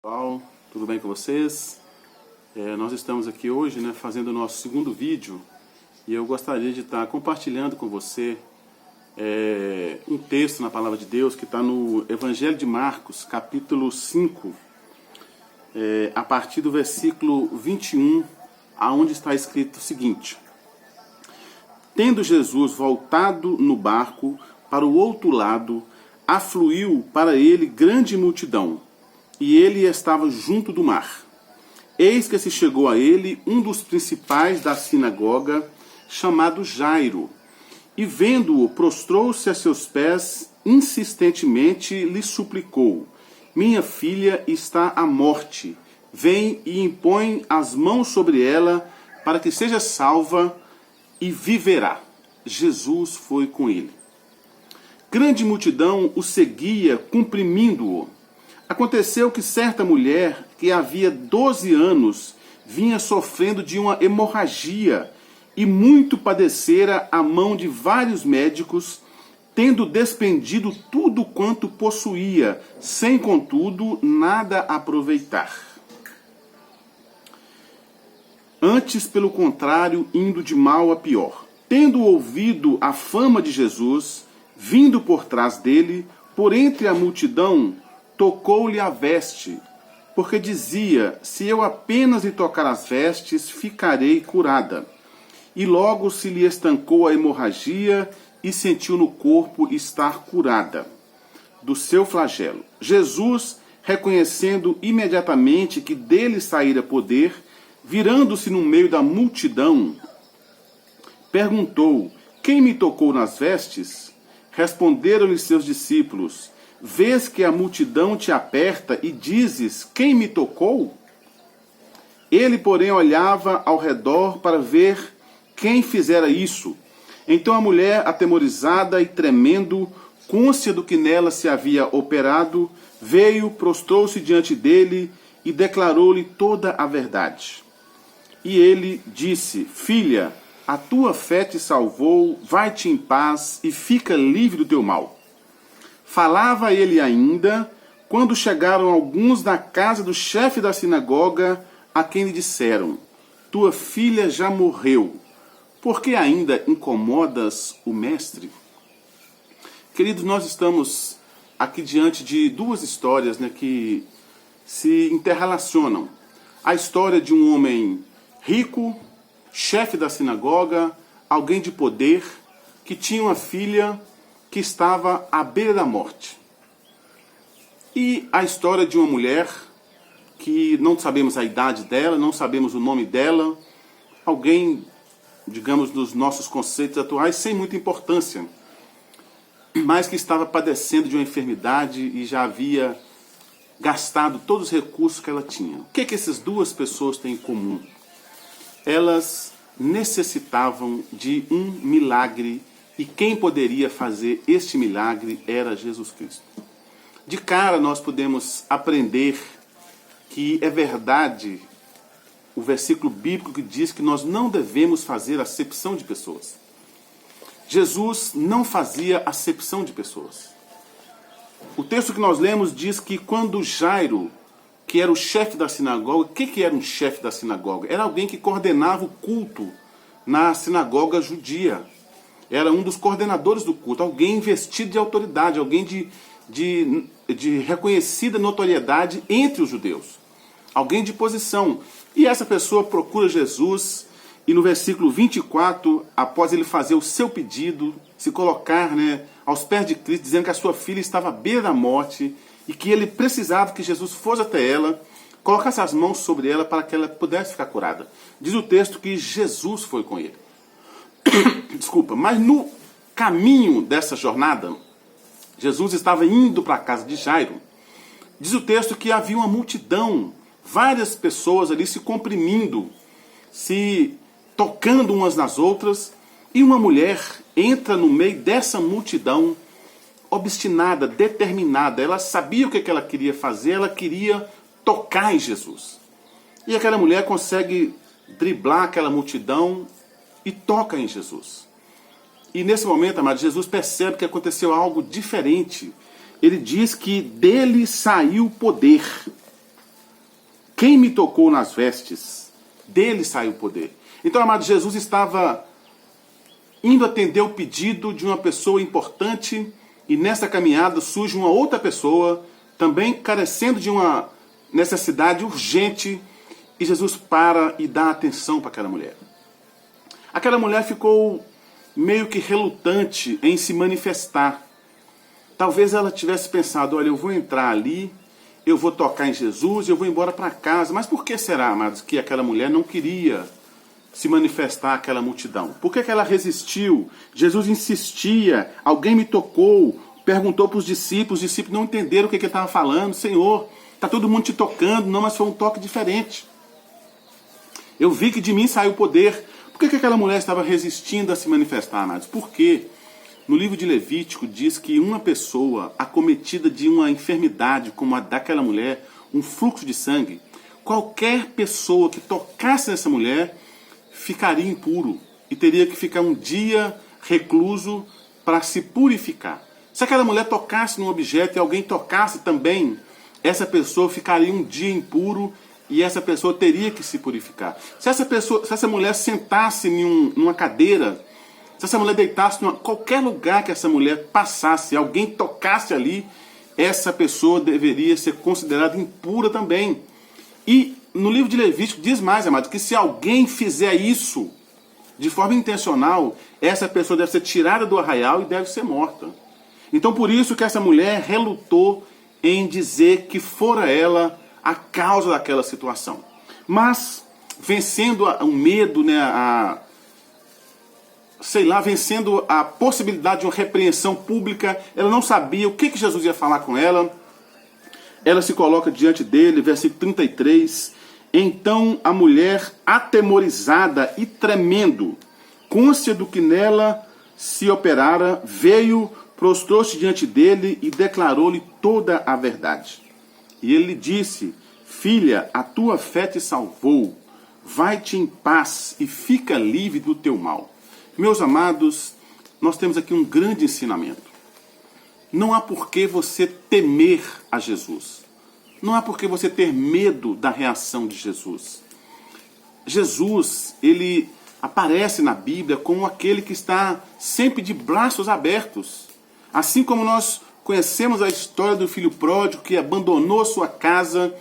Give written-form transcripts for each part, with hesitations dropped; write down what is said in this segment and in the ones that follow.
Pessoal, tudo bem com vocês? Nós estamos aqui hoje, fazendo o nosso segundo vídeo e eu gostaria de estar compartilhando com você um texto na Palavra de Deus que está no Evangelho de Marcos, capítulo 5, a partir do versículo 21, aonde está escrito o seguinte: Tendo Jesus voltado no barco para o outro lado, afluiu para ele grande multidão, e ele estava junto do mar. Eis que se chegou a ele um dos principais da sinagoga, chamado Jairo, e vendo-o, prostrou-se a seus pés, insistentemente lhe suplicou: Minha filha está à morte, vem e impõe as mãos sobre ela, para que seja salva e viverá. Jesus foi com ele. Grande multidão o seguia, comprimindo-o. Aconteceu que certa mulher, que havia 12 anos, vinha sofrendo de uma hemorragia e muito padecera à mão de vários médicos, tendo despendido tudo quanto possuía, sem, contudo, nada aproveitar. Antes, pelo contrário, indo de mal a pior. Tendo ouvido a fama de Jesus, vindo por trás dele, por entre a multidão, tocou-lhe a veste, porque dizia: Se eu apenas lhe tocar as vestes, ficarei curada. E logo se lhe estancou a hemorragia e sentiu no corpo estar curada do seu flagelo. Jesus, reconhecendo imediatamente que dele saíra poder, virando-se no meio da multidão, perguntou: Quem me tocou nas vestes? Responderam-lhe seus discípulos: Vês que a multidão te aperta e dizes: Quem me tocou? Ele, porém, olhava ao redor para ver quem fizera isso. Então a mulher, atemorizada e tremendo, cônscia do que nela se havia operado, veio, prostrou-se diante dele e declarou-lhe toda a verdade. E ele disse: Filha, a tua fé te salvou, vai-te em paz e fica livre do teu mal. Falava ele ainda, quando chegaram alguns da casa do chefe da sinagoga, a quem lhe disseram: Tua filha já morreu, por que ainda incomodas o mestre? Queridos, nós estamos aqui diante de duas histórias que se interrelacionam. A história de um homem rico, chefe da sinagoga, alguém de poder, que tinha uma filha que estava à beira da morte. E a história de uma mulher que não sabemos a idade dela, não sabemos o nome dela, alguém, digamos, dos nossos conceitos atuais, sem muita importância, mas que estava padecendo de uma enfermidade e já havia gastado todos os recursos que ela tinha. O que essas duas pessoas têm em comum? Elas necessitavam de um milagre, e quem poderia fazer este milagre era Jesus Cristo. De cara nós podemos aprender que é verdade o versículo bíblico que diz que nós não devemos fazer acepção de pessoas. Jesus não fazia acepção de pessoas. O texto que nós lemos diz que quando Jairo, que era o chefe da sinagoga, o que era um chefe da sinagoga? Era alguém que coordenava o culto na sinagoga judia. Era um dos coordenadores do culto, alguém investido de autoridade, alguém de reconhecida notoriedade entre os judeus. Alguém de posição. E essa pessoa procura Jesus, e no versículo 24, após ele fazer o seu pedido, se colocar aos pés de Cristo, dizendo que a sua filha estava à beira da morte, e que ele precisava que Jesus fosse até ela, colocasse as mãos sobre ela para que ela pudesse ficar curada. Diz o texto que Jesus foi com ele. Desculpa, mas no caminho dessa jornada, Jesus estava indo para a casa de Jairo. Diz o texto que havia uma multidão, várias pessoas ali se comprimindo, se tocando umas nas outras, e uma mulher entra no meio dessa multidão, obstinada, determinada. Ela sabia o que ela queria fazer, ela queria tocar em Jesus. E aquela mulher consegue driblar aquela multidão e toca em Jesus. E nesse momento, amado, Jesus percebe que aconteceu algo diferente. Ele diz que dele saiu poder. quem me tocou nas vestes? Dele saiu o poder. Então, amado, Jesus estava indo atender o pedido de uma pessoa importante, e nessa caminhada surge uma outra pessoa, também carecendo de uma necessidade urgente, e Jesus para e dá atenção para aquela mulher. Aquela mulher ficou meio que relutante em se manifestar. Talvez ela tivesse pensado, olha, eu vou entrar ali, eu vou tocar em Jesus, eu vou embora para casa. Mas por que será, amados, que aquela mulher não queria se manifestar àquela multidão? Por que ela resistiu? Jesus insistia, alguém me tocou, perguntou para os discípulos não entenderam o que ele estava falando. Senhor, está todo mundo te tocando. Não, mas foi um toque diferente. Eu vi que de mim saiu o poder. Por que aquela mulher estava resistindo a se manifestar, amados? Porque no livro de Levítico diz que uma pessoa acometida de uma enfermidade como a daquela mulher, um fluxo de sangue, qualquer pessoa que tocasse nessa mulher ficaria impuro e teria que ficar um dia recluso para se purificar. Se aquela mulher tocasse num objeto e alguém tocasse também, essa pessoa ficaria um dia impuro e essa pessoa teria que se purificar. Se essa mulher sentasse numa cadeira, se essa mulher deitasse em qualquer lugar que essa mulher passasse, alguém tocasse ali, essa pessoa deveria ser considerada impura também. E no livro de Levítico diz mais, amado, que se alguém fizer isso de forma intencional, essa pessoa deve ser tirada do arraial e deve ser morta. Então por isso que essa mulher relutou em dizer que fora ela a causa daquela situação. Mas vencendo o medo, né, vencendo a possibilidade de uma repreensão pública, ela não sabia o que Jesus ia falar com ela. Ela se coloca diante dele, versículo 33. Então a mulher, atemorizada e tremendo, cônscia do que nela se operara, veio, prostrou-se diante dele e declarou-lhe toda a verdade. E ele lhe disse: filha, a tua fé te salvou, vai-te em paz e fica livre do teu mal. Meus amados, nós temos aqui um grande ensinamento. Não há por que você temer a Jesus. Não há por que você ter medo da reação de Jesus. Jesus, ele aparece na Bíblia como aquele que está sempre de braços abertos. Assim como nós conhecemos a história do filho pródigo que abandonou sua casa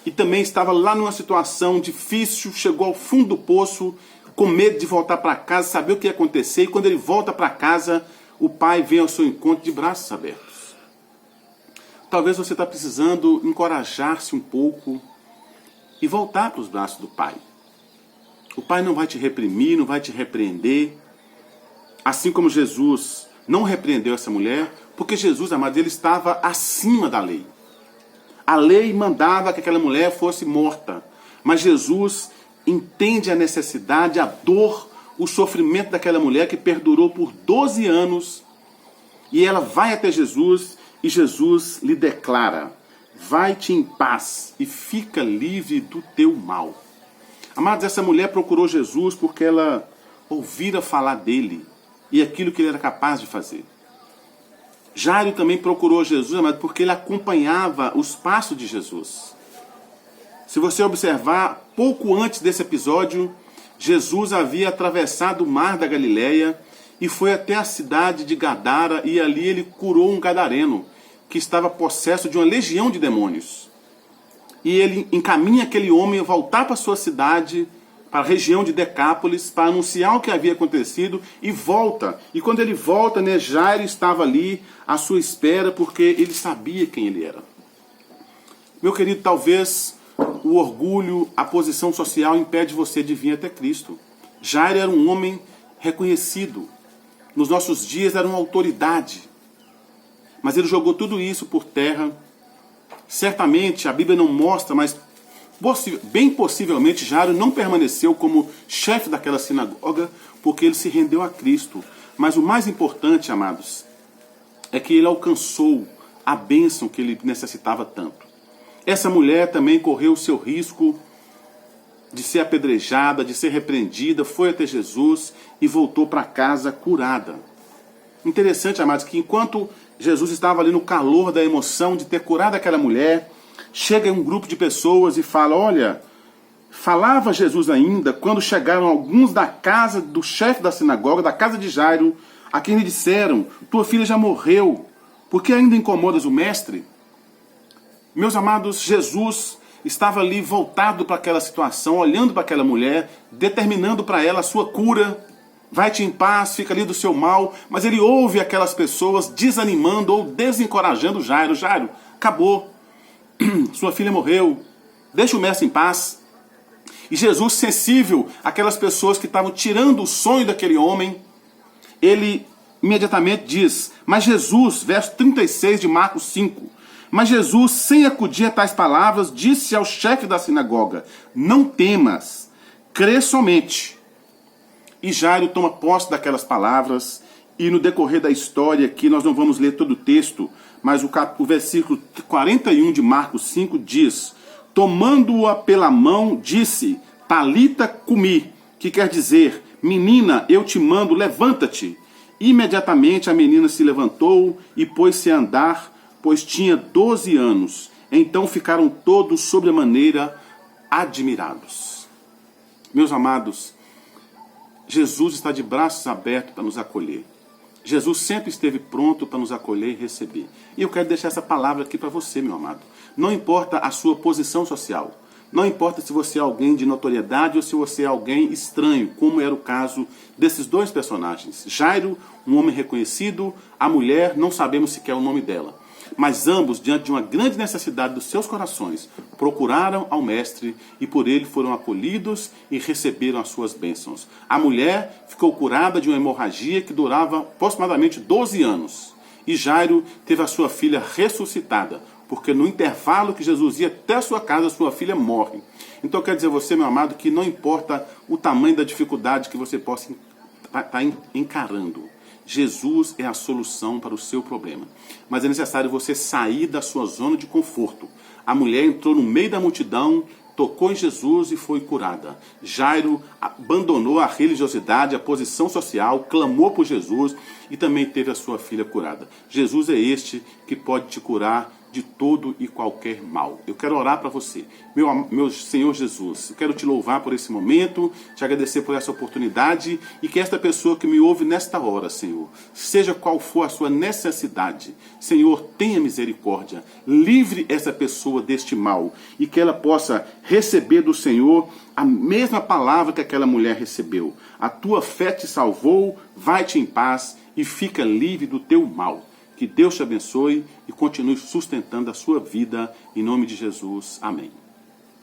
e também estava lá numa situação difícil, chegou ao fundo do poço, com medo de voltar para casa, saber o que ia acontecer, e quando ele volta para casa, o pai vem ao seu encontro de braços abertos. Talvez você está precisando encorajar-se um pouco e voltar para os braços do pai. O pai não vai te reprimir, não vai te repreender, assim como Jesus não repreendeu essa mulher, porque Jesus, amado, ele estava acima da lei. A lei mandava que aquela mulher fosse morta, mas Jesus entende a necessidade, a dor, o sofrimento daquela mulher que perdurou por 12 anos, e ela vai até Jesus, e Jesus lhe declara: vai-te em paz e fica livre do teu mal. Amados, essa mulher procurou Jesus porque ela ouvira falar dele e aquilo que ele era capaz de fazer. Jairo também procurou Jesus, amado, porque ele acompanhava os passos de Jesus. Se você observar, pouco antes desse episódio, Jesus havia atravessado o mar da Galileia e foi até a cidade de Gadara, e ali ele curou um gadareno que estava possesso de uma legião de demônios. E ele encaminha aquele homem a voltar para sua cidade, para a região de Decápolis, para anunciar o que havia acontecido, e volta. E quando ele volta, né, Jairo estava ali à sua espera, porque ele sabia quem ele era. Meu querido, talvez o orgulho, a posição social impede você de vir até Cristo. Jairo era um homem reconhecido. Nos nossos dias era uma autoridade. Mas ele jogou tudo isso por terra. Certamente, a Bíblia não mostra, mas bem possivelmente Jairo não permaneceu como chefe daquela sinagoga porque ele se rendeu a Cristo. Mas o mais importante, amados, é que ele alcançou a bênção que ele necessitava tanto. Essa mulher também correu o seu risco de ser apedrejada, de ser repreendida, foi até Jesus e voltou para casa curada. Interessante, amados, que enquanto Jesus estava ali no calor da emoção de ter curado aquela mulher, Chega um grupo de pessoas e fala, olha, falava Jesus ainda quando chegaram alguns da casa do chefe da sinagoga, da casa de Jairo, a quem lhe disseram, tua filha já morreu, por que ainda incomodas o mestre? Meus amados, Jesus estava ali voltado para aquela situação, olhando para aquela mulher, determinando para ela a sua cura. Vai-te em paz, fica ali do seu mal. Mas ele ouve aquelas pessoas desanimando ou desencorajando Jairo. Jairo, acabou. Sua filha morreu. Deixa o mestre em paz. E Jesus, sensível àquelas pessoas que estavam tirando o sonho daquele homem, ele imediatamente diz, mas Jesus, verso 36 de Marcos 5, mas Jesus, sem acudir a tais palavras, disse ao chefe da sinagoga, não temas, crê somente. E Jairo toma posse daquelas palavras, e no decorrer da história aqui, nós não vamos ler todo o texto, mas o versículo 41 de Marcos 5 diz, tomando-a pela mão, disse, Talita cumi, que quer dizer, menina, eu te mando, levanta-te. Imediatamente a menina se levantou e pôs-se a andar, pois tinha 12 anos. Então ficaram todos sobremaneira admirados. Meus amados, Jesus está de braços abertos para nos acolher. Jesus sempre esteve pronto para nos acolher e receber. E eu quero deixar essa palavra aqui para você, meu amado. Não importa a sua posição social. Não importa se você é alguém de notoriedade ou se você é alguém estranho, como era o caso desses dois personagens. Jairo, um homem reconhecido, a mulher, não sabemos sequer o nome dela. Mas ambos, diante de uma grande necessidade dos seus corações, procuraram ao mestre e por ele foram acolhidos e receberam as suas bênçãos. A mulher ficou curada de uma hemorragia que durava aproximadamente 12 anos. E Jairo teve a sua filha ressuscitada, porque no intervalo que Jesus ia até a sua casa, sua filha morre. Então quero dizer a você, meu amado, que não importa o tamanho da dificuldade que você possa estar encarando. Jesus é a solução para o seu problema. Mas é necessário você sair da sua zona de conforto. A mulher entrou no meio da multidão, tocou em Jesus e foi curada. Jairo abandonou a religiosidade, a posição social, clamou por Jesus e também teve a sua filha curada. Jesus é este que pode te curar de todo e qualquer mal. Eu quero orar para você. Meu Senhor Jesus, eu quero te louvar por esse momento, te agradecer por essa oportunidade e que esta pessoa que me ouve nesta hora, Senhor, seja qual for a sua necessidade, Senhor, tenha misericórdia, livre essa pessoa deste mal e que ela possa receber do Senhor a mesma palavra que aquela mulher recebeu. A tua fé te salvou, vai-te em paz e fica livre do teu mal. Que Deus te abençoe e continue sustentando a sua vida. Em nome de Jesus. Amém.